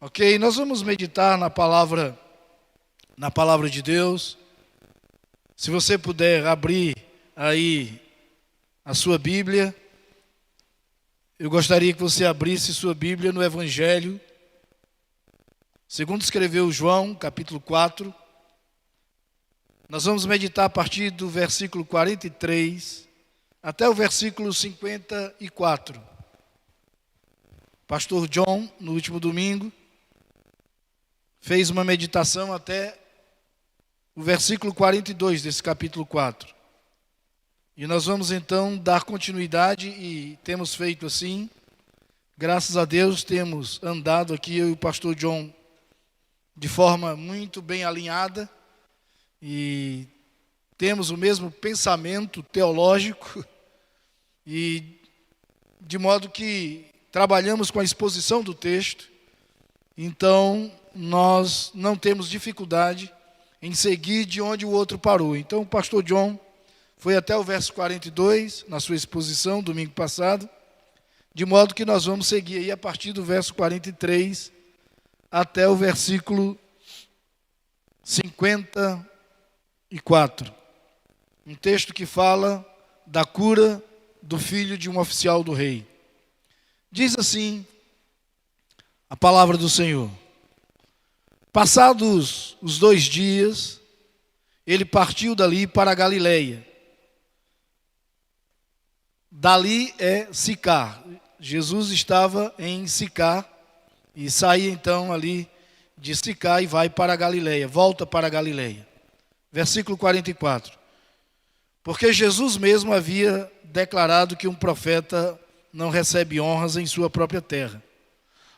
Ok? Nós vamos meditar na palavra de Deus. Se você puder abrir aí a sua Bíblia, eu gostaria que você abrisse sua Bíblia no Evangelho, segundo escreveu João, capítulo 4. Nós vamos meditar a partir do versículo 43 até o versículo 54. Pastor John, no último domingo, fez uma meditação até o versículo 42 desse capítulo 4. E nós vamos então dar continuidade e temos feito assim. Graças a Deus temos andado aqui, eu e o pastor John, de forma muito bem alinhada e temos o mesmo pensamento teológico e de modo que trabalhamos com a exposição do texto. Então, nós não temos dificuldade em seguir de onde o outro parou. Então, o pastor John foi até o verso 42, na sua exposição, domingo passado, de modo que nós vamos seguir aí a partir do verso 43 até o versículo 54. Um texto que fala da cura do filho de um oficial do rei. Diz assim a palavra do Senhor. Passados os 2 dias, ele partiu dali para a Galileia. Dali é Sicar. Jesus estava em Sicar e saía então ali de Sicar e vai para a Galileia, volta para a Galileia. Versículo 44. Porque Jesus mesmo havia declarado que um profeta não recebe honras em sua própria terra.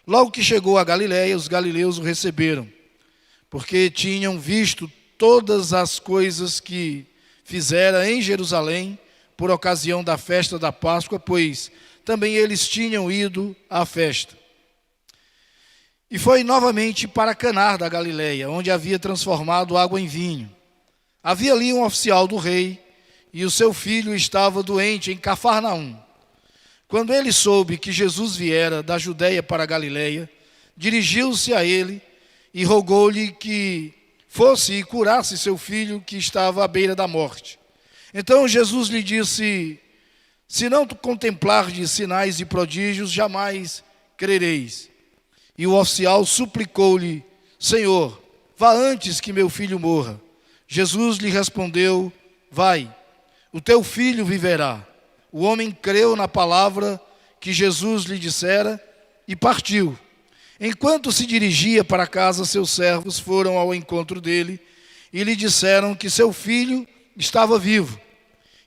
Logo que chegou a Galileia, os galileus o receberam, porque tinham visto todas as coisas que fizera em Jerusalém por ocasião da festa da Páscoa, pois também eles tinham ido à festa. E foi novamente para Caná da Galileia, onde havia transformado água em vinho. Havia ali um oficial do rei, e o seu filho estava doente em Cafarnaum. Quando ele soube que Jesus viera da Judeia para a Galileia, dirigiu-se a ele e rogou-lhe que fosse e curasse seu filho que estava à beira da morte. Então Jesus lhe disse: se não contemplardes sinais e prodígios, jamais crereis. E o oficial suplicou-lhe: Senhor, vá antes que meu filho morra. Jesus lhe respondeu: vai, o teu filho viverá. O homem creu na palavra que Jesus lhe dissera e partiu. Enquanto se dirigia para casa, seus servos foram ao encontro dele e lhe disseram que seu filho estava vivo.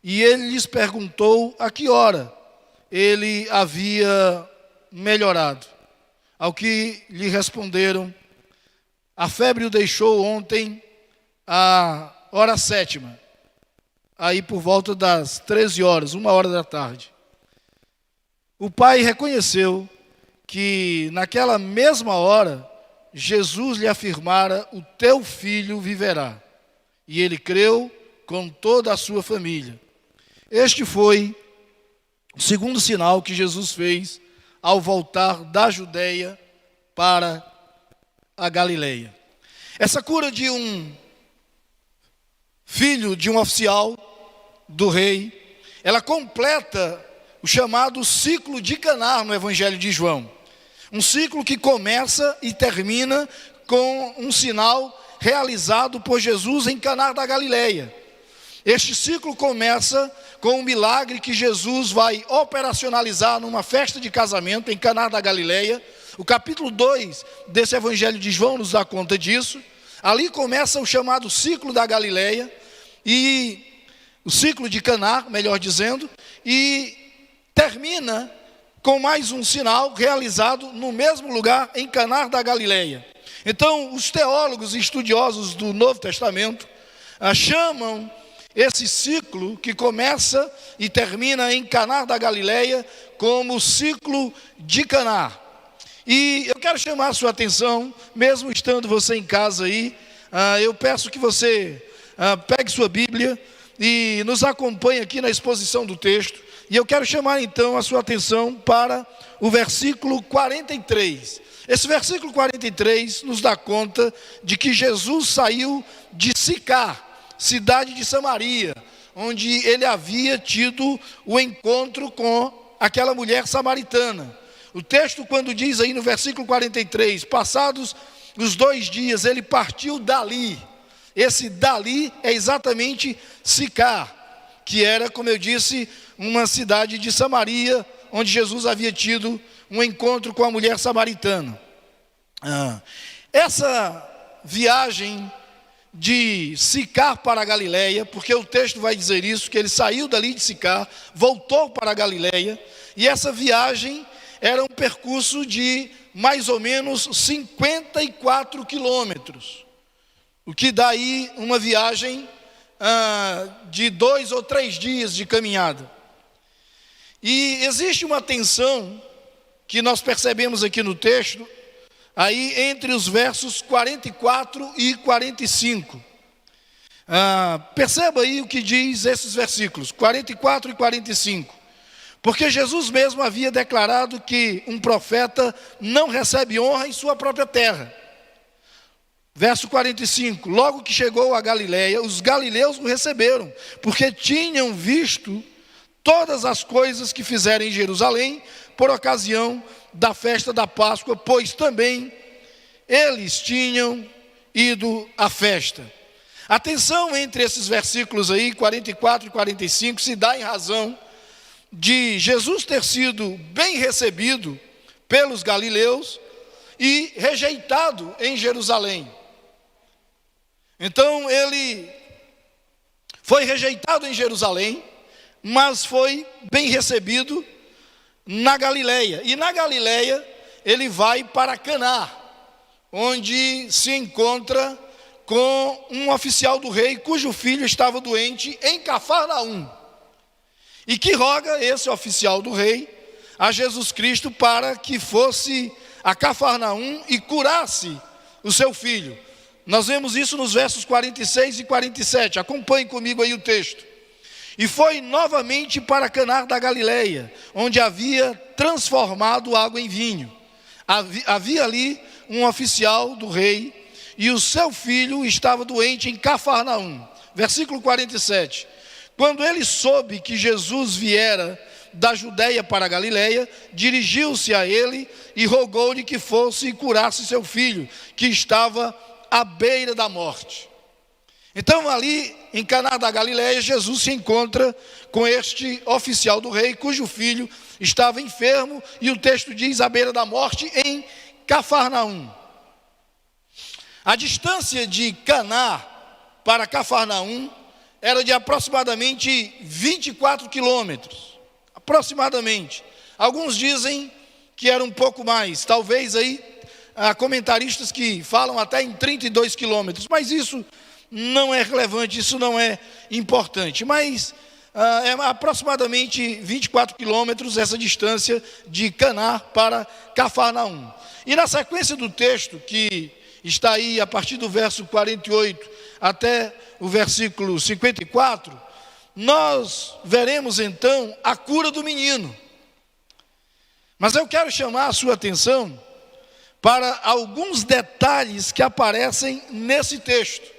E ele lhes perguntou a que hora ele havia melhorado. Ao que lhe responderam: a febre o deixou ontem à hora 7ª, aí por volta das 13 horas, 1h da tarde. O pai reconheceu que naquela mesma hora Jesus lhe afirmara: o teu filho viverá. E ele creu com toda a sua família. Este foi o segundo sinal que Jesus fez ao voltar da Judeia para a Galileia. Essa cura de um filho de um oficial do rei, ela completa o chamado ciclo de Caná no Evangelho de João. Um ciclo que começa e termina com um sinal realizado por Jesus em Caná da Galileia. Este ciclo começa com um milagre que Jesus vai operacionalizar numa festa de casamento em Caná da Galileia. O capítulo 2 desse Evangelho de João nos dá conta disso. Ali começa o chamado ciclo da Galileia, e o ciclo de Caná, melhor dizendo, e termina com mais um sinal realizado no mesmo lugar, em Caná da Galileia. Então, os teólogos e estudiosos do Novo Testamento chamam esse ciclo que começa e termina em Caná da Galileia como o ciclo de Caná. E eu quero chamar a sua atenção, mesmo estando você em casa aí, eu peço que você pegue sua Bíblia e nos acompanhe aqui na exposição do texto. E eu quero chamar então a sua atenção para o versículo 43. Esse versículo 43 nos dá conta de que Jesus saiu de Sicar, cidade de Samaria, onde ele havia tido o encontro com aquela mulher samaritana. O texto, quando diz aí no versículo 43, passados os 2 dias, ele partiu dali. Esse dali é exatamente Sicar, que era, como eu disse, uma cidade de Samaria, onde Jesus havia tido um encontro com a mulher samaritana. Essa viagem de Sicar para a Galileia, porque o texto vai dizer isso, que ele saiu dali de Sicar, voltou para a Galileia, e essa viagem era um percurso de mais ou menos 54 quilômetros, o que dá aí uma viagem de 2 ou 3 dias de caminhada. E existe uma tensão que nós percebemos aqui no texto, aí entre os versos 44 e 45. Perceba aí o que diz esses versículos, 44 e 45. Porque Jesus mesmo havia declarado que um profeta não recebe honra em sua própria terra. Verso 45, logo que chegou a Galileia, os galileus o receberam, porque tinham visto todas as coisas que fizeram em Jerusalém, por ocasião da festa da Páscoa, pois também eles tinham ido à festa. A tensão entre esses versículos aí, 44 e 45, se dá em razão de Jesus ter sido bem recebido pelos galileus e rejeitado em Jerusalém. Então ele foi rejeitado em Jerusalém, mas foi bem recebido na Galileia. E na Galileia ele vai para Caná, onde se encontra com um oficial do rei cujo filho estava doente em Cafarnaum. E que roga esse oficial do rei a Jesus Cristo para que fosse a Cafarnaum e curasse o seu filho. Nós vemos isso nos versos 46 e 47. Acompanhe comigo aí o texto. E foi novamente para Caná da Galileia, onde havia transformado água em vinho. Havia ali um oficial do rei e o seu filho estava doente em Cafarnaum. Versículo 47. Quando ele soube que Jesus viera da Judeia para a Galileia, dirigiu-se a ele e rogou-lhe que fosse e curasse seu filho, que estava à beira da morte. Então ali em Caná da Galileia, Jesus se encontra com este oficial do rei, cujo filho estava enfermo, e o texto diz à beira da morte em Cafarnaum. A distância de Caná para Cafarnaum era de aproximadamente 24 quilômetros, aproximadamente. Alguns dizem que era um pouco mais, talvez aí há comentaristas que falam até em 32 quilômetros, mas isso não é relevante, isso não é importante. Mas é aproximadamente 24 quilômetros essa distância de Caná para Cafarnaum. E na sequência do texto, que está aí a partir do verso 48 até o versículo 54, nós veremos então a cura do menino. Mas eu quero chamar a sua atenção para alguns detalhes que aparecem nesse texto,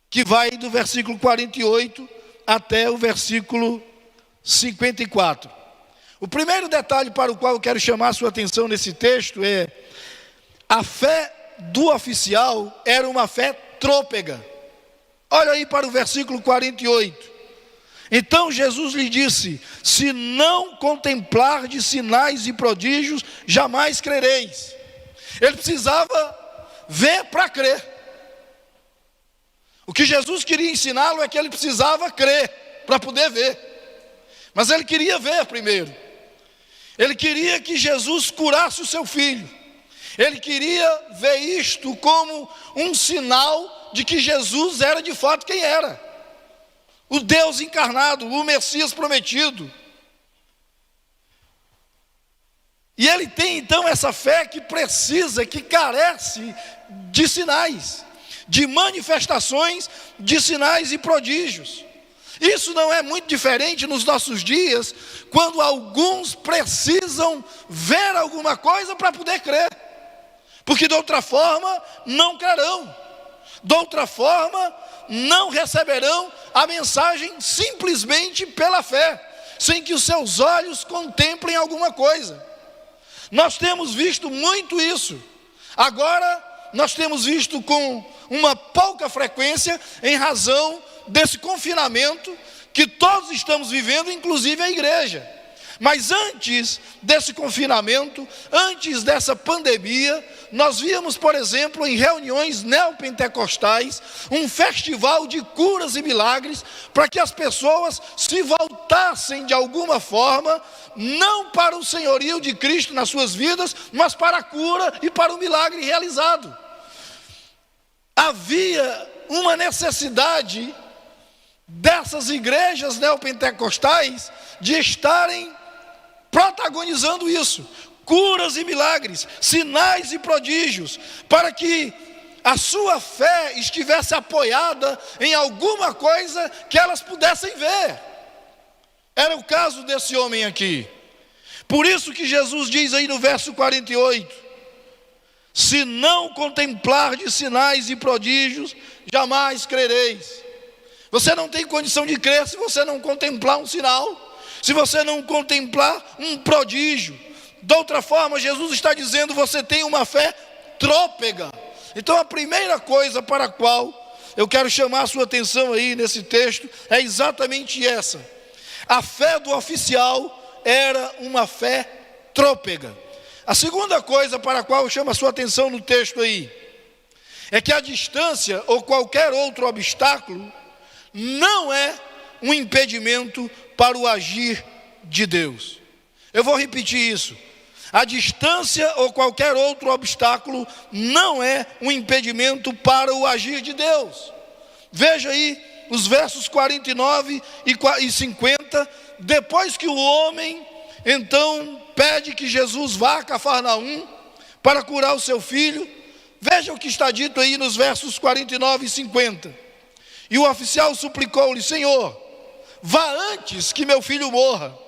que vai do versículo 48 até o versículo 54. O primeiro detalhe para o qual eu quero chamar a sua atenção nesse texto é: a fé do oficial era uma fé trôpega. Olha aí para o versículo 48. Então Jesus lhe disse: se não contemplardes sinais e prodígios, jamais crereis. Ele precisava ver para crer. O que Jesus queria ensiná-lo é que ele precisava crer para poder ver. Mas ele queria ver primeiro. Ele queria que Jesus curasse o seu filho. Ele queria ver isto como um sinal de que Jesus era de fato quem era: o Deus encarnado, o Messias prometido. E ele tem então essa fé que precisa, que carece de sinais, de manifestações de sinais e prodígios. Isso não é muito diferente nos nossos dias, quando alguns precisam ver alguma coisa para poder crer, porque de outra forma não crerão, de outra forma não receberão a mensagem simplesmente pela fé, sem que os seus olhos contemplem alguma coisa. Nós temos visto muito isso. Agora nós temos visto com uma pouca frequência, em razão desse confinamento que todos estamos vivendo, inclusive a igreja. Mas antes desse confinamento, antes dessa pandemia, nós víamos, por exemplo, em reuniões neopentecostais, um festival de curas e milagres, para que as pessoas se voltassem de alguma forma, não para o senhorio de Cristo nas suas vidas, mas para a cura e para o milagre realizado. Havia uma necessidade dessas igrejas neopentecostais de estarem protagonizando isso, curas e milagres, sinais e prodígios, para que a sua fé estivesse apoiada em alguma coisa que elas pudessem ver. Era o caso desse homem aqui. Por isso que Jesus diz aí no verso 48, se não contemplardes sinais e prodígios, jamais crereis. Você não tem condição de crer se você não contemplar um sinal, se você não contemplar um prodígio. De outra forma, Jesus está dizendo, você tem uma fé trôpega. Então a primeira coisa para a qual eu quero chamar a sua atenção aí nesse texto é exatamente essa. A fé do oficial era uma fé trôpega. A segunda coisa para a qual eu chamo a sua atenção no texto aí é que a distância ou qualquer outro obstáculo não é um impedimento para o agir de Deus. Eu vou repetir isso. A distância ou qualquer outro obstáculo não é um impedimento para o agir de Deus. Veja aí os versos 49 e 50, depois que o homem então pede que Jesus vá a Cafarnaum para curar o seu filho. Veja o que está dito aí nos versos 49 e 50. E o oficial suplicou-lhe, Senhor, vá antes que meu filho morra.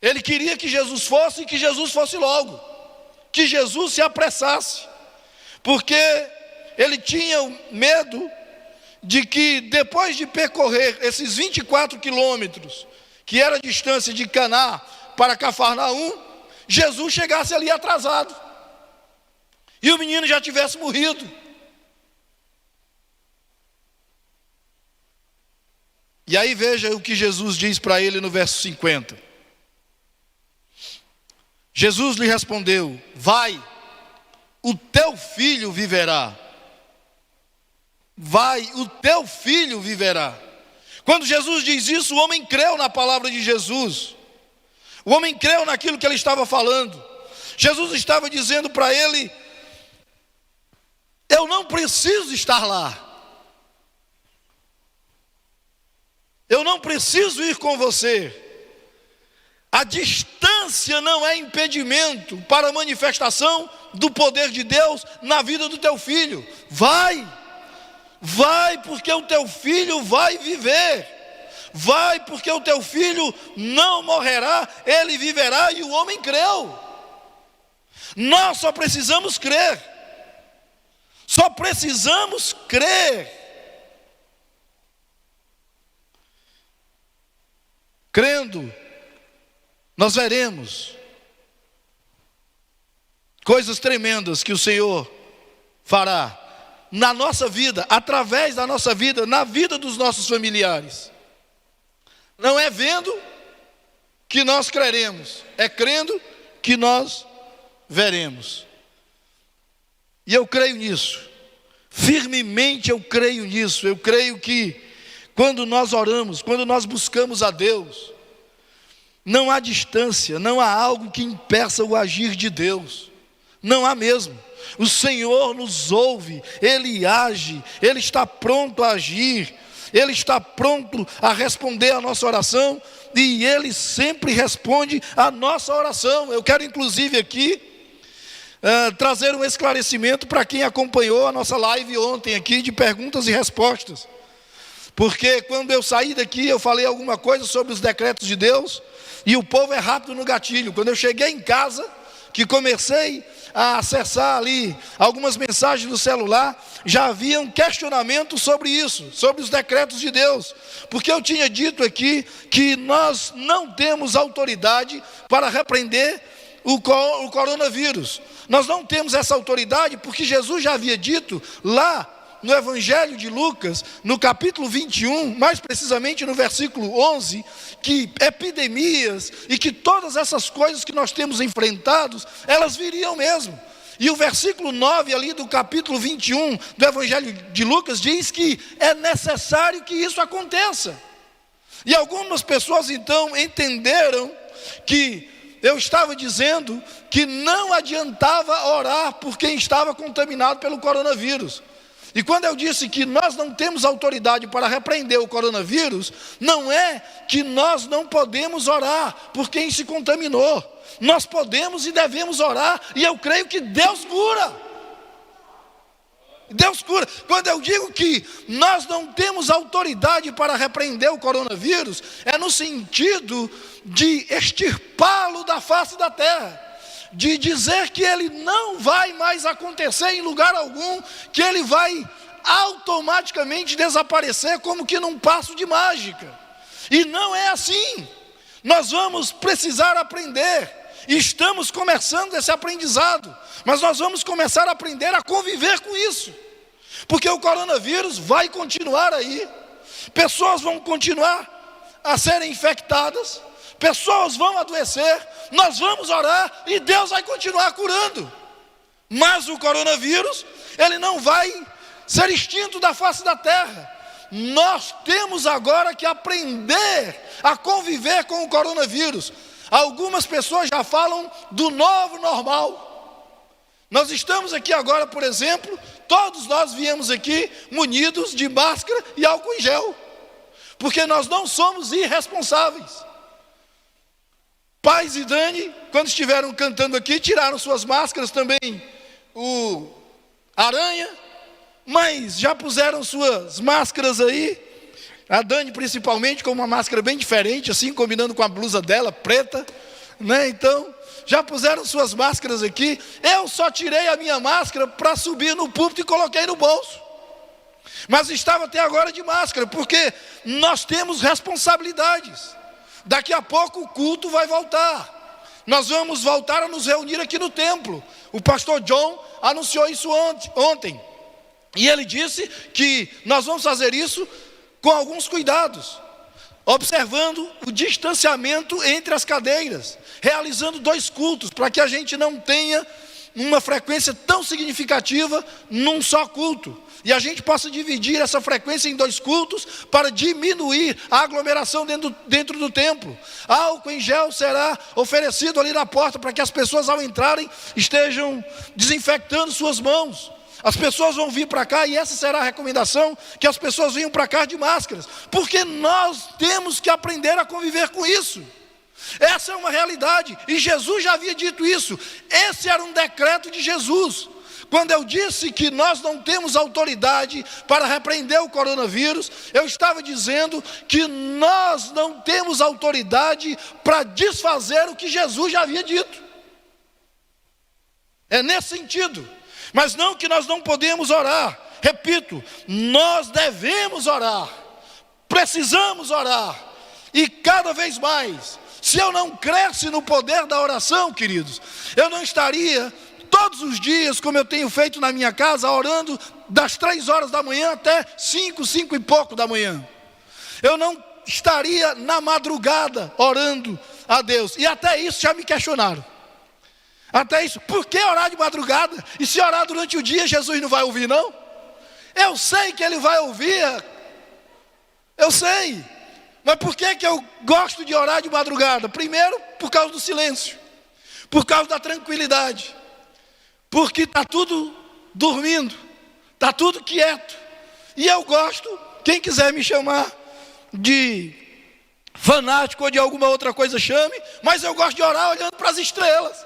Ele queria que Jesus fosse e que Jesus fosse logo, que Jesus se apressasse, porque ele tinha medo de que depois de percorrer esses 24 quilômetros, que era a distância de Caná para Cafarnaum, Jesus chegasse ali atrasado e o menino já tivesse morrido. E aí veja o que Jesus diz para ele no verso 50. Jesus lhe respondeu, vai, o teu filho viverá. Vai, o teu filho viverá. Quando Jesus diz isso, o homem creu na palavra de Jesus. O homem creu naquilo que ele estava falando. Jesus estava dizendo para ele, eu não preciso estar lá. Eu não preciso ir com você. A distância não é impedimento para a manifestação do poder de Deus na vida do teu filho. Vai, porque o teu filho vai viver. Vai, porque o teu filho não morrerá, ele viverá. E o homem creu. Nós só precisamos crer. Só precisamos crer. Crendo, nós veremos coisas tremendas que o Senhor fará na nossa vida, através da nossa vida, na vida dos nossos familiares. Não é vendo que nós creremos, é crendo que nós veremos. E eu creio nisso, firmemente eu creio nisso. Eu creio que quando nós oramos, quando nós buscamos a Deus, não há distância, não há algo que impeça o agir de Deus. Não há mesmo. O Senhor nos ouve, Ele age, Ele está pronto a agir, Ele está pronto a responder a nossa oração, e Ele sempre responde a nossa oração. Eu quero inclusive aqui trazer um esclarecimento para quem acompanhou a nossa live ontem aqui de perguntas e respostas. Porque quando eu saí daqui, eu falei alguma coisa sobre os decretos de Deus, e o povo é rápido no gatilho. Quando eu cheguei em casa, que comecei a acessar ali algumas mensagens do celular, já havia um questionamento sobre isso, sobre os decretos de Deus, porque eu tinha dito aqui que nós não temos autoridade para repreender o coronavírus. Nós não temos essa autoridade porque Jesus já havia dito lá no Evangelho de Lucas, no capítulo 21, mais precisamente no versículo 11, que epidemias e que todas essas coisas que nós temos enfrentados, elas viriam mesmo. E o versículo 9 ali do capítulo 21 do Evangelho de Lucas diz que é necessário que isso aconteça. E algumas pessoas então entenderam que eu estava dizendo que não adiantava orar por quem estava contaminado pelo coronavírus. E quando eu disse que nós não temos autoridade para repreender o coronavírus, não é que nós não podemos orar por quem se contaminou. Nós podemos e devemos orar, e eu creio que Deus cura. Deus cura. Quando eu digo que nós não temos autoridade para repreender o coronavírus, é no sentido de extirpá-lo da face da terra, de dizer que ele não vai mais acontecer em lugar algum, que ele vai automaticamente desaparecer como que num passo de mágica. E não é assim. Nós vamos precisar aprender, e estamos começando esse aprendizado, mas nós vamos começar a aprender a conviver com isso, porque o coronavírus vai continuar aí, pessoas vão continuar a serem infectadas, pessoas vão adoecer, nós vamos orar e Deus vai continuar curando. Mas o coronavírus, ele não vai ser extinto da face da terra. Nós temos agora que aprender a conviver com o coronavírus. Algumas pessoas já falam do novo normal. Nós estamos aqui agora, por exemplo, todos nós viemos aqui munidos de máscara e álcool em gel, porque nós não somos irresponsáveis. Paz e Dani, quando estiveram cantando aqui, tiraram suas máscaras também, o Aranha, mas já puseram suas máscaras aí, a Dani principalmente, com uma máscara bem diferente, assim, combinando com a blusa dela, preta, né? Então, já puseram suas máscaras aqui. Eu só tirei a minha máscara para subir no púlpito e coloquei no bolso, mas estava até agora de máscara, porque nós temos responsabilidades. Daqui a pouco o culto vai voltar. Nós vamos voltar a nos reunir aqui no templo. O pastor John anunciou isso ontem. E ele disse que nós vamos fazer isso com alguns cuidados, observando o distanciamento entre as cadeiras, realizando 2 cultos, para que a gente não tenha uma frequência tão significativa num só culto, e a gente possa dividir essa frequência em 2 cultos, para diminuir a aglomeração dentro do templo. Álcool em gel será oferecido ali na porta, para que as pessoas ao entrarem estejam desinfectando suas mãos. As pessoas vão vir para cá, e essa será a recomendação, que as pessoas venham para cá de máscaras, porque nós temos que aprender a conviver com isso. Essa é uma realidade, e Jesus já havia dito isso. Esse era um decreto de Jesus. Quando eu disse que nós não temos autoridade para repreender o coronavírus, eu estava dizendo que nós não temos autoridade para desfazer o que Jesus já havia dito. É nesse sentido. Mas não que nós não podemos orar. Repito, nós devemos orar, precisamos orar, e cada vez mais. Se eu não cresce no poder da oração, queridos, eu não estaria todos os dias, como eu tenho feito na minha casa, orando das 3 horas da manhã até 5 e pouco da manhã. Eu não estaria na madrugada orando a Deus, e até isso já me questionaram. Até isso, por que orar de madrugada? E se orar durante o dia, Jesus não vai ouvir, não? Eu sei que Ele vai ouvir, eu sei. Mas por que eu gosto de orar de madrugada? Primeiro, por causa do silêncio, por causa da tranquilidade, porque está tudo dormindo, está tudo quieto. E eu gosto, quem quiser me chamar de fanático ou de alguma outra coisa, chame, mas eu gosto de orar olhando para as estrelas.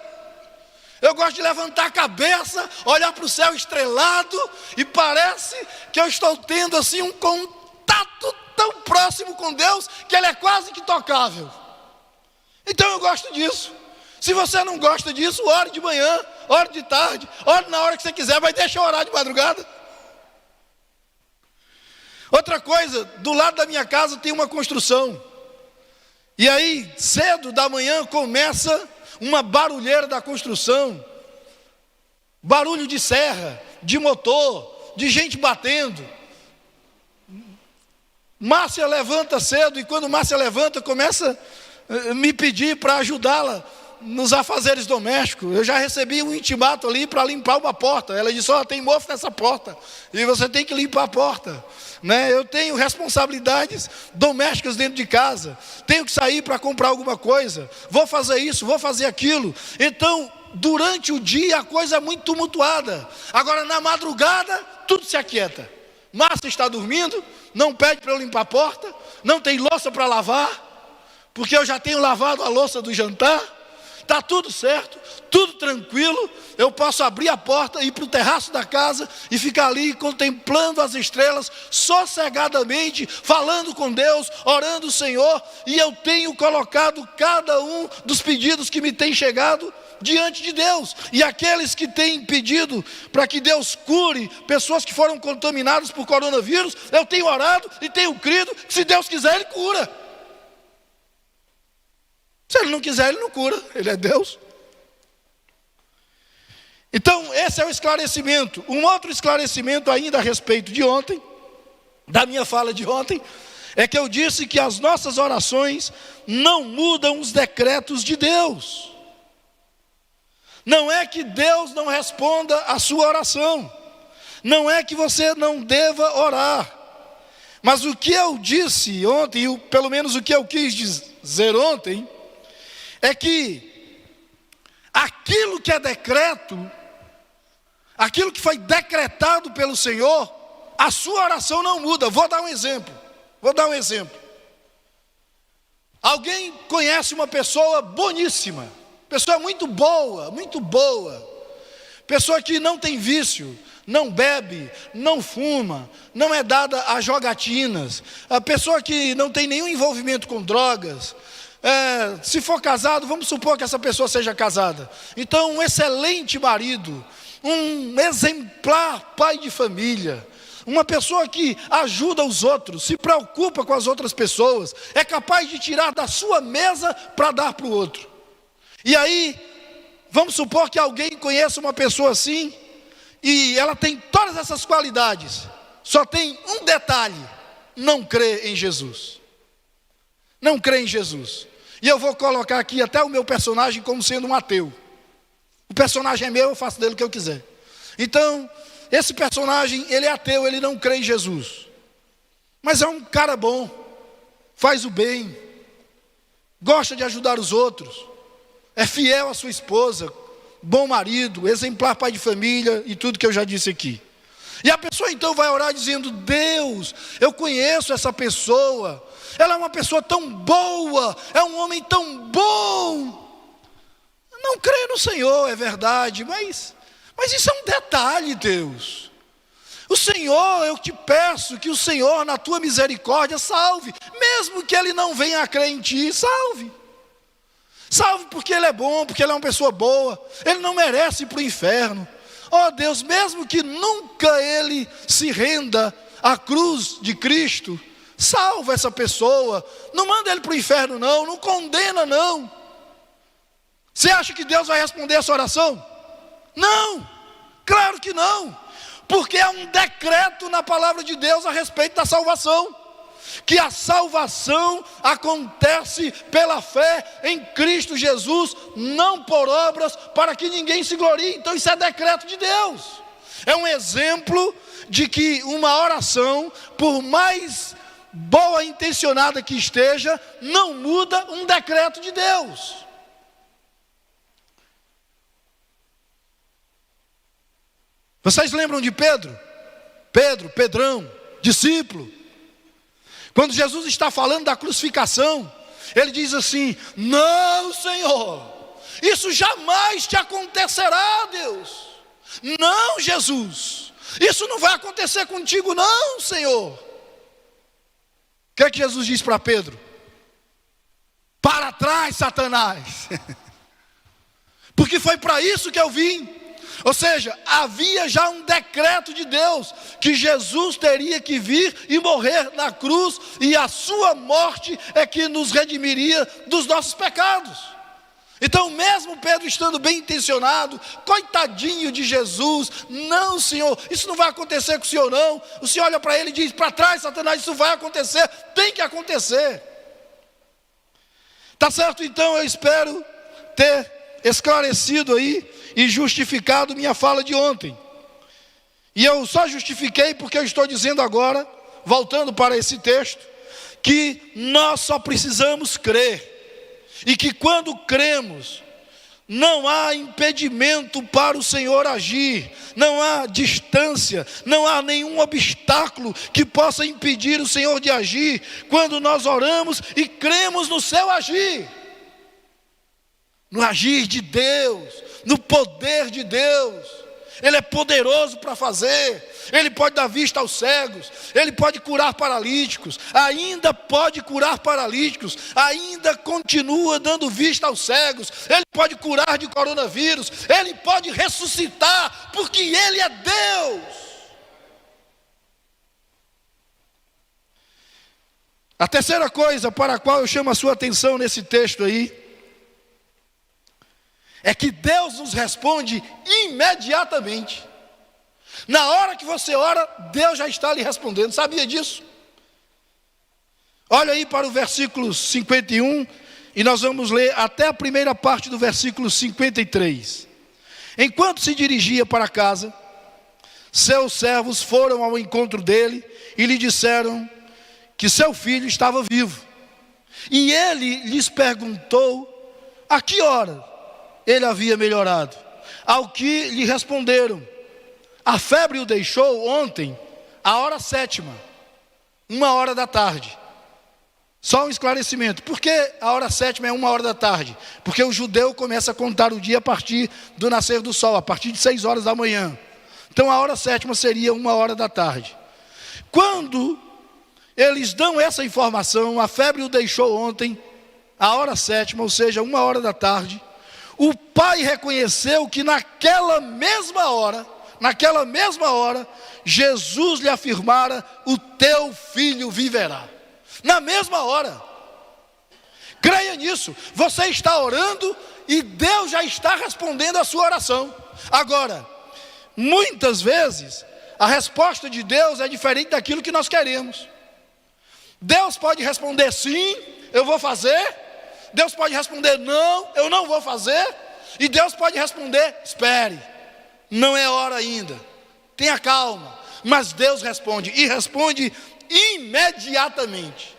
Eu gosto de levantar a cabeça, olhar para o céu estrelado, e parece que eu estou tendo assim um contato está tão próximo com Deus que ele é quase que tocável. Então eu gosto disso. Se você não gosta disso, ore de manhã, ore de tarde, ore na hora que você quiser, mas deixa eu orar de madrugada. Outra coisa, do lado da minha casa tem uma construção. E aí, cedo da manhã, começa uma barulheira da construção. Barulho de serra, de motor, de gente batendo. Márcia levanta cedo, e quando Márcia levanta, começa a me pedir para ajudá-la nos afazeres domésticos. Eu já recebi um intimato ali para limpar uma porta. Ela disse: ó, tem mofo nessa porta, e você tem que limpar a porta. Eu tenho responsabilidades domésticas dentro de casa, tenho que sair para comprar alguma coisa, vou fazer isso, vou fazer aquilo. Então, durante o dia a coisa é muito tumultuada. Agora na madrugada, tudo se aquieta. Márcia está dormindo, não pede para eu limpar a porta, não tem louça para lavar, porque eu já tenho lavado a louça do jantar. Está tudo certo, tudo tranquilo. Eu posso abrir a porta, ir para o terraço da casa e ficar ali contemplando as estrelas, sossegadamente, falando com Deus, orando o Senhor. E eu tenho colocado cada um dos pedidos que me têm chegado diante de Deus. E aqueles que têm pedido para que Deus cure pessoas que foram contaminadas por coronavírus, eu tenho orado e tenho crido que, se Deus quiser, Ele cura. Se Ele não quiser, Ele não cura. Ele é Deus. Então, esse é o esclarecimento. Um outro esclarecimento ainda a respeito de ontem, da minha fala de ontem, é que eu disse que as nossas orações não mudam os decretos de Deus. Não é que Deus não responda a sua oração. Não é que você não deva orar. Mas o que eu disse ontem, pelo menos o que eu quis dizer ontem, é que aquilo que é decreto, aquilo que foi decretado pelo Senhor, a sua oração não muda. Vou dar um exemplo. Alguém conhece uma pessoa boníssima, pessoa muito boa, pessoa que não tem vício, não bebe, não fuma, não é dada a jogatinas, a pessoa que não tem nenhum envolvimento com drogas. Se for casado, vamos supor que essa pessoa seja casada. Então, um excelente marido, um exemplar pai de família, uma pessoa que ajuda os outros, se preocupa com as outras pessoas, é capaz de tirar da sua mesa para dar para o outro. E aí, vamos supor que alguém conheça uma pessoa assim, e ela tem todas essas qualidades, só tem um detalhe: não crê em Jesus. Não crê em Jesus. E eu vou colocar aqui até o meu personagem como sendo um ateu. O personagem é meu, eu faço dele o que eu quiser. Então, esse personagem, ele é ateu, ele não crê em Jesus. Mas é um cara bom, faz o bem, gosta de ajudar os outros, é fiel à sua esposa, bom marido, exemplar pai de família e tudo que eu já disse aqui. E a pessoa então vai orar dizendo: Deus, eu conheço essa pessoa, ela é uma pessoa tão boa, é um homem tão bom. Não creio no Senhor, é verdade, mas isso é um detalhe, Deus. O Senhor, eu te peço que o Senhor, na tua misericórdia, salve, mesmo que ele não venha a crer em ti, salve. Salve porque ele é bom, porque ele é uma pessoa boa, ele não merece ir para o inferno. Ó Deus, mesmo que nunca ele se renda à cruz de Cristo, salva essa pessoa, não manda ele para o inferno não condena não. Você acha que Deus vai responder essa oração? Não, claro que não, porque é um decreto na palavra de Deus a respeito da salvação, que a salvação acontece pela fé em Cristo Jesus, não por obras, para que ninguém se glorie. Então isso é decreto de Deus. É um exemplo de que uma oração, por mais boa intencionada que esteja, não muda um decreto de Deus. Vocês lembram de Pedrão, discípulo? Quando Jesus está falando da crucificação, ele diz assim: não, Senhor, isso jamais te acontecerá, Deus. Não, Jesus, isso não vai acontecer contigo não, Senhor. que é que Jesus diz para Pedro? Para trás, Satanás. Porque foi para isso que eu vim. Ou seja, havia já um decreto de Deus que Jesus teria que vir e morrer na cruz, e a sua morte é que nos redimiria dos nossos pecados. Então, mesmo Pedro estando bem intencionado, coitadinho de Jesus, não, Senhor, isso não vai acontecer com o Senhor não. O Senhor olha para ele e diz: para trás, Satanás, isso vai acontecer, tem que acontecer. Tá certo? Então eu espero ter esclarecido aí e justificado minha fala de ontem. E eu só justifiquei porque eu estou dizendo agora, voltando para esse texto, que nós só precisamos crer. E que quando cremos, não há impedimento para o Senhor agir, não há distância, não há nenhum obstáculo que possa impedir o Senhor de agir, quando nós oramos e cremos no seu agir, no agir de Deus, no poder de Deus. Ele é poderoso para fazer, Ele pode dar vista aos cegos, Ele pode curar paralíticos, ainda pode curar paralíticos, ainda continua dando vista aos cegos, Ele pode curar de coronavírus, Ele pode ressuscitar, porque Ele é Deus. A terceira coisa para a qual eu chamo a sua atenção nesse texto aí, é que Deus nos responde imediatamente. Na hora que você ora, Deus já está lhe respondendo. Sabia disso? Olha aí para o versículo 51, e nós vamos ler até a primeira parte do versículo 53. Enquanto se dirigia para casa, seus servos foram ao encontro dele e lhe disseram que seu filho estava vivo. E ele lhes perguntou a que hora ele havia melhorado. Ao que lhe responderam: a febre o deixou ontem, à hora 7ª, 1h da tarde. Só um esclarecimento: por que a hora 7ª é 1h da tarde? Porque o judeu começa a contar o dia a partir do nascer do sol, a partir de 6 horas da manhã. Então a hora 7ª seria 1h da tarde. Quando eles dão essa informação, a febre o deixou ontem, à hora 7ª, ou seja, 1h da tarde, o pai reconheceu que naquela mesma hora, Jesus lhe afirmara: o teu filho viverá. Na mesma hora. Creia nisso. Você está orando e Deus já está respondendo a sua oração. Agora, muitas vezes, a resposta de Deus é diferente daquilo que nós queremos. Deus pode responder: sim, eu vou fazer. Deus pode responder: não, eu não vou fazer. E Deus pode responder: espere, não é hora ainda, tenha calma. Mas Deus responde, e responde imediatamente.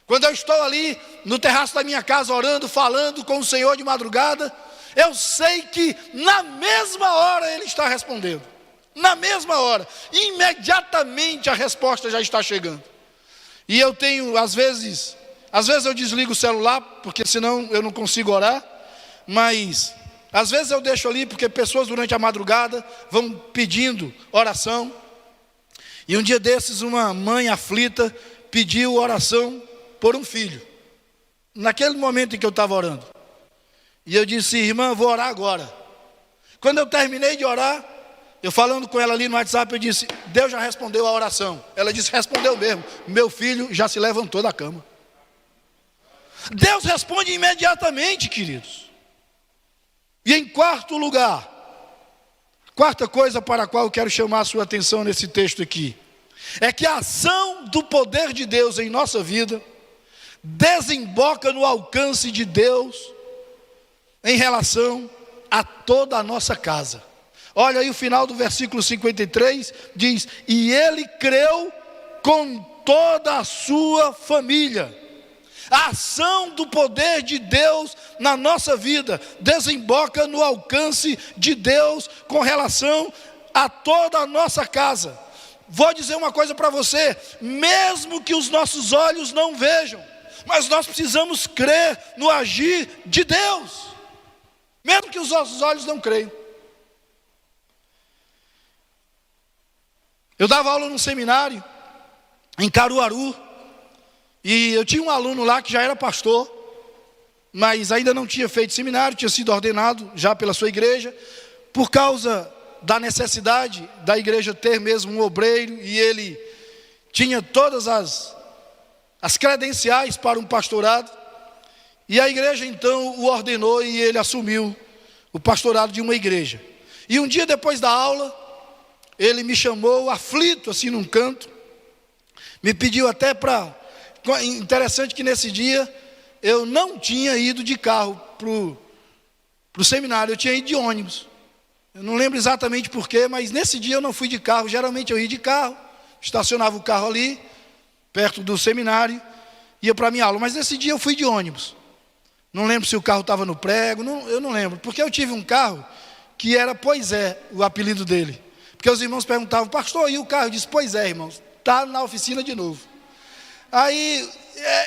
Quando eu estou ali no terraço da minha casa orando, falando com o Senhor de madrugada, eu sei que na mesma hora Ele está respondendo. Na mesma hora, imediatamente a resposta já está chegando. E eu tenho, às vezes eu desligo o celular, porque senão eu não consigo orar. Mas às vezes eu deixo ali, porque pessoas durante a madrugada vão pedindo oração. E um dia desses, uma mãe aflita pediu oração por um filho, naquele momento em que eu estava orando. E eu disse: irmã, vou orar agora. Quando eu terminei de orar, eu falando com ela ali no WhatsApp, eu disse: Deus já respondeu a oração. Ela disse: respondeu mesmo, meu filho já se levantou da cama. Deus responde imediatamente, queridos. E em quarto lugar, quarta coisa para a qual eu quero chamar a sua atenção nesse texto aqui, é que a ação do poder de Deus em nossa vida desemboca no alcance de Deus em relação a toda a nossa casa. Olha aí o final do versículo 53, diz: e ele creu com toda a sua família. A ação do poder de Deus na nossa vida desemboca no alcance de Deus com relação a toda a nossa casa. Vou dizer uma coisa para você: mesmo que os nossos olhos não vejam, mas nós precisamos crer no agir de Deus, mesmo que os nossos olhos não creiam. Eu dava aula num seminário em Caruaru, E eu tinha um aluno lá que já era pastor, mas ainda não tinha feito seminário, tinha sido ordenado já pela sua igreja, por causa da necessidade da igreja ter mesmo um obreiro, e ele tinha todas as credenciais para um pastorado, e a igreja então o ordenou e ele assumiu o pastorado de uma igreja. E um dia depois da aula, ele me chamou aflito assim num canto, me pediu até para... Interessante que nesse dia eu não tinha ido de carro para o seminário, eu tinha ido de ônibus. Eu não lembro exatamente porquê, mas nesse dia eu não fui de carro. Geralmente eu ia de carro, estacionava o carro ali, perto do seminário, ia para a minha aula. Mas nesse dia eu fui de ônibus. Não lembro se o carro estava no prego, eu não lembro. Porque eu tive um carro que era Pois É, o apelido dele. Porque os irmãos perguntavam, pastor, e o carro? Eu disse, pois é, irmãos, está na oficina de novo. Aí,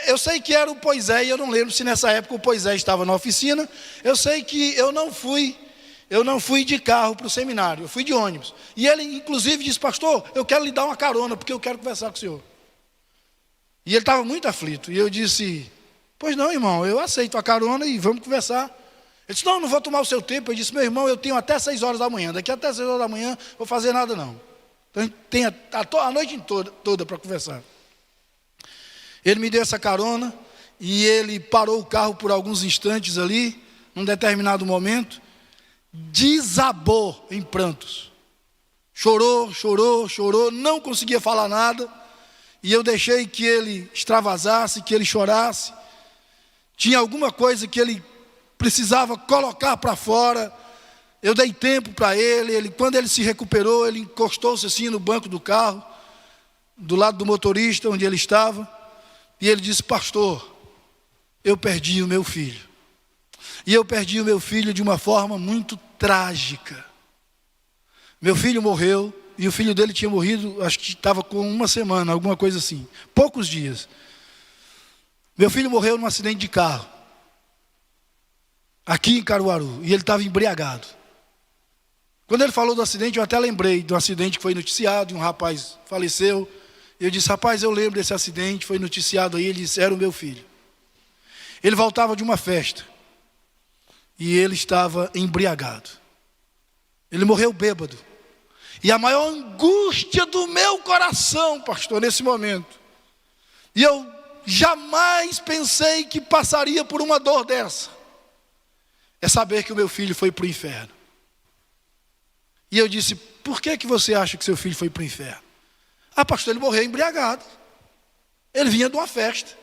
eu sei que era o Pois É, e eu não lembro se nessa época o Pois É estava na oficina. Eu sei que eu não fui de carro para o seminário, eu fui de ônibus. E ele inclusive disse, pastor, eu quero lhe dar uma carona, porque eu quero conversar com o senhor. E ele estava muito aflito, e eu disse, pois não, irmão, eu aceito a carona e vamos conversar. Ele disse, não vou tomar o seu tempo. Eu disse, meu irmão, eu tenho até 6 horas da manhã, daqui até 6 horas da manhã, não vou fazer nada não. Então tem a noite toda para conversar. Ele me deu essa carona, e ele parou o carro por alguns instantes ali, num determinado momento, desabou em prantos, chorou, não conseguia falar nada, e eu deixei que ele extravasasse, que ele chorasse. Tinha alguma coisa que ele precisava colocar para fora. Eu dei tempo para ele, quando ele se recuperou, ele encostou-se assim no banco do carro, do lado do motorista, onde ele estava, e ele disse, pastor, eu perdi o meu filho. E eu perdi o meu filho de uma forma muito trágica. Meu filho morreu, e o filho dele tinha morrido, acho que estava com 1 semana, alguma coisa assim, poucos dias. Meu filho morreu num acidente de carro, aqui em Caruaru, e ele estava embriagado. Quando ele falou do acidente, eu até lembrei do acidente que foi noticiado, e um rapaz faleceu. Eu disse, rapaz, eu lembro desse acidente, foi noticiado aí. Ele disse, era o meu filho. Ele voltava de uma festa, e ele estava embriagado. Ele morreu bêbado. E a maior angústia do meu coração, pastor, nesse momento, e eu jamais pensei que passaria por uma dor dessa, é saber que o meu filho foi para o inferno. E eu disse, por que você acha que seu filho foi para o inferno? Ah, pastor, ele morreu embriagado. Ele vinha de uma festa.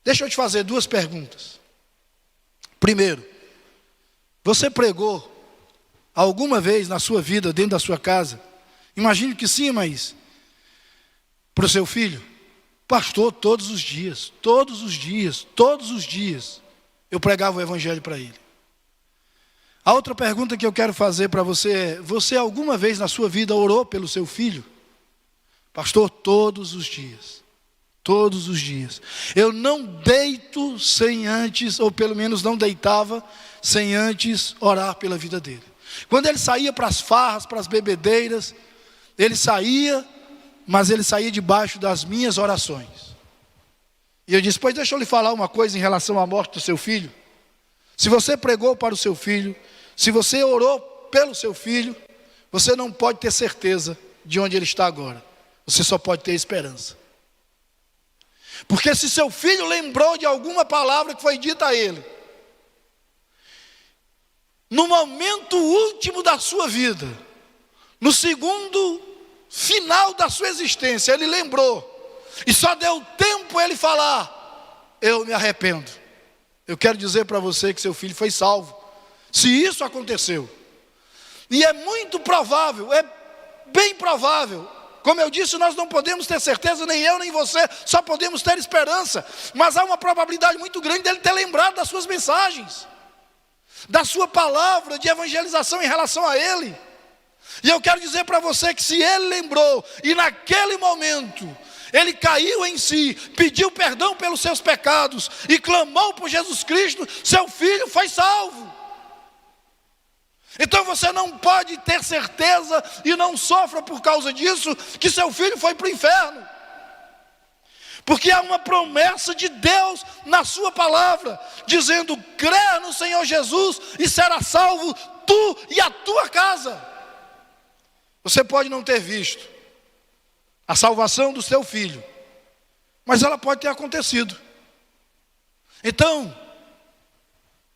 Deixa eu te fazer 2 perguntas. Primeiro, você pregou alguma vez na sua vida, dentro da sua casa? Imagino que sim, mas para o seu filho? Pastor, todos os dias, eu pregava o evangelho para ele. A outra pergunta que eu quero fazer para você é, você alguma vez na sua vida orou pelo seu filho? Pastor, todos os dias. Eu não deito sem antes, ou pelo menos não deitava, sem antes orar pela vida dele. Quando ele saía para as farras, para as bebedeiras, ele saía, mas ele saía debaixo das minhas orações. E eu disse, pois deixa eu lhe falar uma coisa em relação à morte do seu filho. Se você pregou para o seu filho, se você orou pelo seu filho, você não pode ter certeza de onde ele está agora. Você só pode ter esperança. Porque se seu filho lembrou de alguma palavra que foi dita a ele, no momento último da sua vida, no segundo final da sua existência, ele lembrou, e só deu tempo ele falar, eu me arrependo. Eu quero dizer para você que seu filho foi salvo, se isso aconteceu. E é muito provável, é bem provável. Como eu disse, nós não podemos ter certeza, nem eu nem você, só podemos ter esperança. Mas há uma probabilidade muito grande dele ter lembrado das suas mensagens, da sua palavra de evangelização em relação a ele. E eu quero dizer para você que se ele lembrou, e naquele momento ele caiu em si, pediu perdão pelos seus pecados e clamou por Jesus Cristo, seu filho foi salvo. Então você não pode ter certeza, e não sofra por causa disso, que seu filho foi para o inferno. Porque há uma promessa de Deus na sua palavra, dizendo: crê no Senhor Jesus e será salvo tu e a tua casa. Você pode não ter visto a salvação do seu filho, mas ela pode ter acontecido. Então,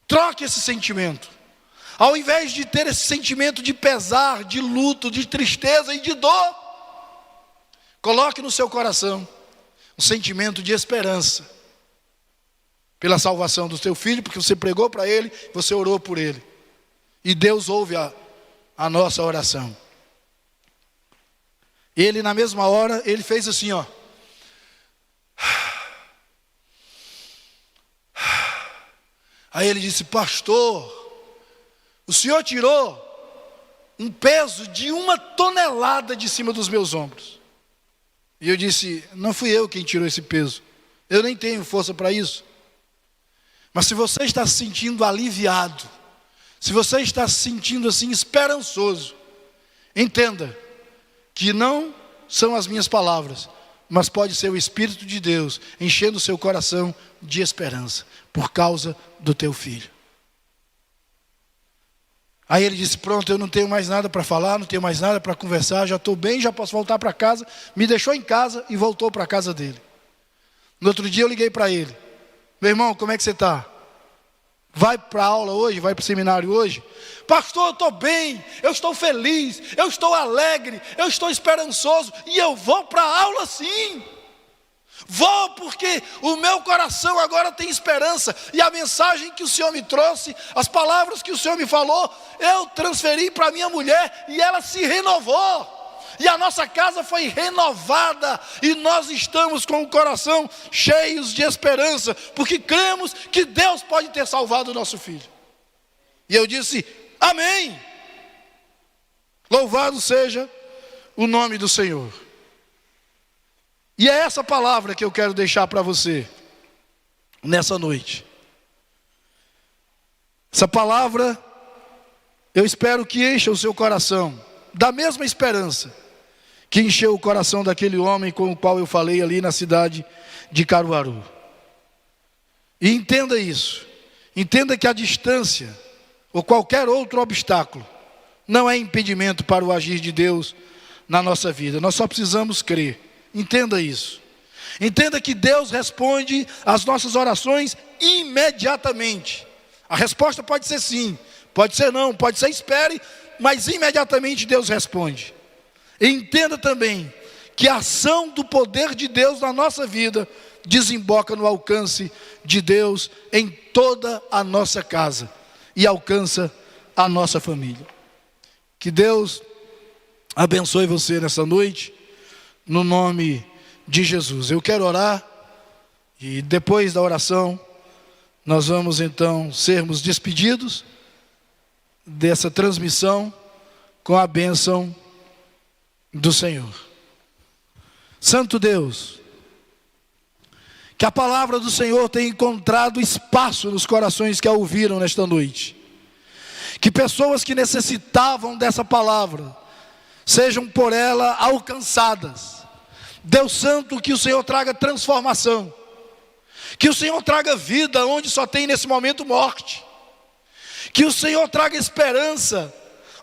troque esse sentimento. Ao invés de ter esse sentimento de pesar, de luto, de tristeza e de dor, coloque no seu coração um sentimento de esperança pela salvação do seu filho, porque você pregou para ele, você orou por ele. E Deus ouve a nossa oração. Ele, na mesma hora, ele fez assim, ó. Aí ele disse: pastor, o senhor tirou um peso de 1 tonelada de cima dos meus ombros. E eu disse: não fui eu quem tirou esse peso. Eu nem tenho força para isso. Mas se você está se sentindo aliviado, se você está se sentindo assim esperançoso, entenda que não são as minhas palavras, mas pode ser o Espírito de Deus enchendo o seu coração de esperança por causa do teu filho. Aí ele disse: pronto, eu não tenho mais nada para falar, não tenho mais nada para conversar, já estou bem, já posso voltar para casa. Me deixou em casa e voltou para a casa dele. No outro dia eu liguei para ele: meu irmão, como é que você está? Vai para a aula hoje? Vai para o seminário hoje? Pastor, eu estou bem, eu estou feliz, eu estou alegre, eu estou esperançoso, e eu vou para a aula sim. Vou porque o meu coração agora tem esperança. E a mensagem que o Senhor me trouxe, as palavras que o Senhor me falou, eu transferi para minha mulher e ela se renovou. E a nossa casa foi renovada. E nós estamos com o coração cheios de esperança, porque cremos que Deus pode ter salvado o nosso filho. E eu disse: amém. Louvado seja o nome do Senhor. E é essa palavra que eu quero deixar para você nessa noite. Essa palavra, eu espero que encha o seu coração da mesma esperança que encheu o coração daquele homem com o qual eu falei ali na cidade de Caruaru. E entenda isso. Entenda que a distância ou qualquer outro obstáculo não é impedimento para o agir de Deus na nossa vida. Nós só precisamos crer. Entenda isso. Entenda que Deus responde às nossas orações imediatamente. A resposta pode ser sim, pode ser não, pode ser espere, mas imediatamente Deus responde. E entenda também que a ação do poder de Deus na nossa vida desemboca no alcance de Deus em toda a nossa casa e alcança a nossa família. Que Deus abençoe você nessa noite, no nome de Jesus. Eu quero orar e depois da oração nós vamos então sermos despedidos dessa transmissão com a bênção do Senhor. Santo Deus, que a palavra do Senhor tenha encontrado espaço nos corações que a ouviram nesta noite. Que pessoas que necessitavam dessa palavra sejam por ela alcançadas. Deus Santo, que o Senhor traga transformação, que o Senhor traga vida onde só tem nesse momento morte, que o Senhor traga esperança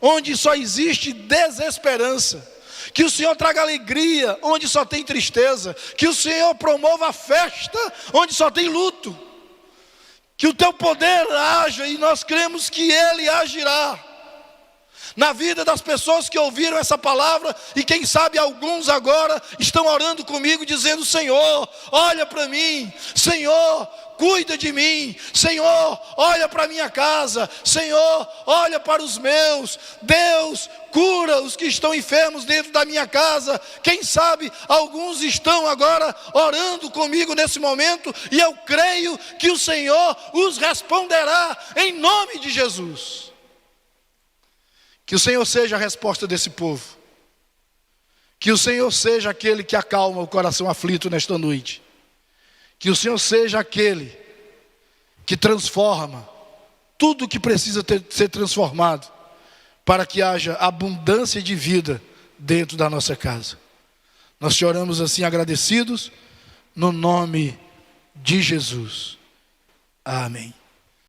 onde só existe desesperança, que o Senhor traga alegria onde só tem tristeza, que o Senhor promova a festa onde só tem luto, que o teu poder haja e nós cremos que Ele agirá na vida das pessoas que ouviram essa palavra. E quem sabe alguns agora estão orando comigo dizendo: Senhor, olha para mim, Senhor, cuida de mim, Senhor, olha para minha casa, Senhor, olha para os meus, Deus, cura os que estão enfermos dentro da minha casa. Quem sabe alguns estão agora orando comigo nesse momento, e eu creio que o Senhor os responderá em nome de Jesus. Que o Senhor seja a resposta desse povo. Que o Senhor seja aquele que acalma o coração aflito nesta noite. Que o Senhor seja aquele que transforma tudo que precisa ser transformado, para que haja abundância de vida dentro da nossa casa. Nós te oramos assim agradecidos, no nome de Jesus. Amém.